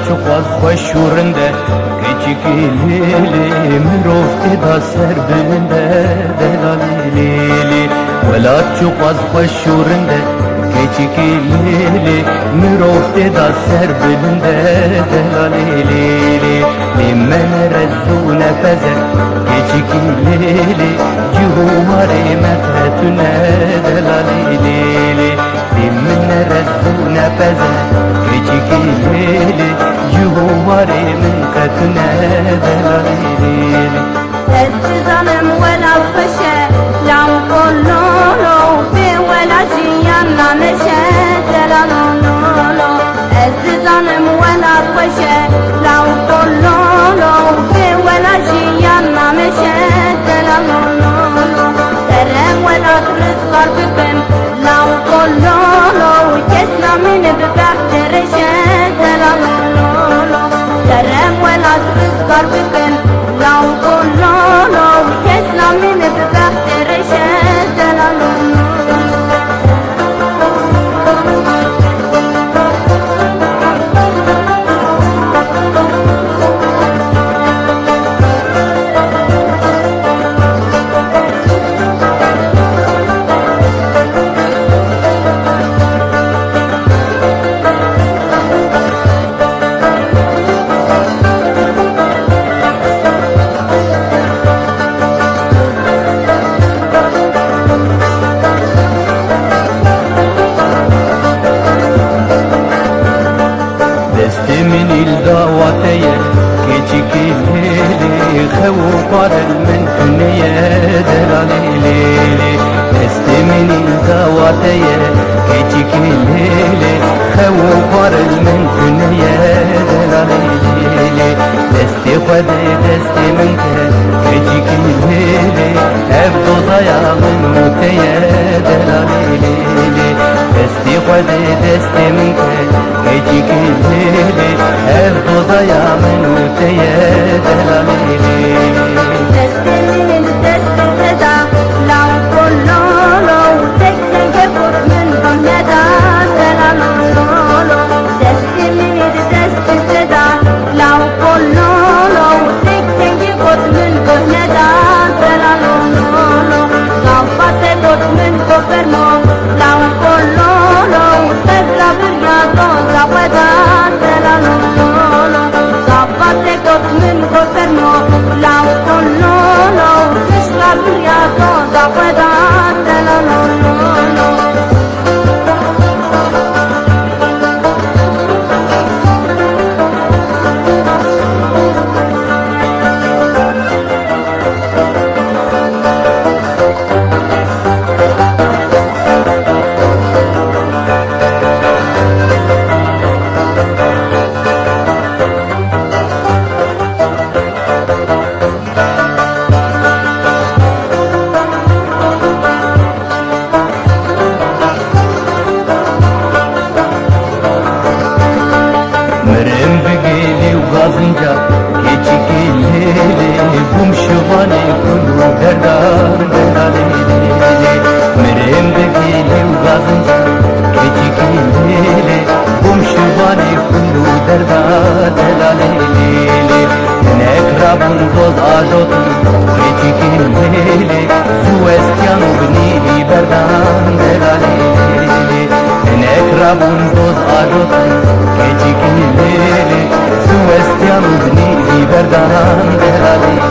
çok az خوشورنده کچکیلی مرofte da serbinde delalili ولا çok az خوشورنده کچکیلی مرofte da serbinde delalili limen rezu nefeze کچکیلی جواری متتونه delalili limen rezu nefeze kechikili juvari min katne delalili التزام ولا فشا لو قلولو في ولا جيانا مشا دلالولو التزام ولا فشا لو قلولو في ولا جيانا مشا دلالولو ترى ولا ترزقر بكم لو قلولو كسنا من ببخت رشا دلالولو ترى ولا ترزقر بكم لو قلولو كسنا من ببخت رشا دلالولو من الدعواتية كيشكيلي خوفار من تنية دلاليلي من الدعواتية كيشكيلي خوفار من تنية دلاليلي دستي خدي دستي منك كيشكيلي ابدو ضيع من موتية دلاليلي دستي خدي دستي منك كيشكيلي ابدو ضيع من موتية دلاليلي دستي من دستي غدا لو قلولو تكتن كفر من بنيدا دلالولو دستي من دستي غدا لو قلولو تكتن كفر من بنيدا دلالولو غفت قد من كفرمو لو قلولو تبلا برياضو زبدا دلالولو غفت قد من كفرمو لو bundos ajotan Kecikilili Suestian ubni Liberdanan delali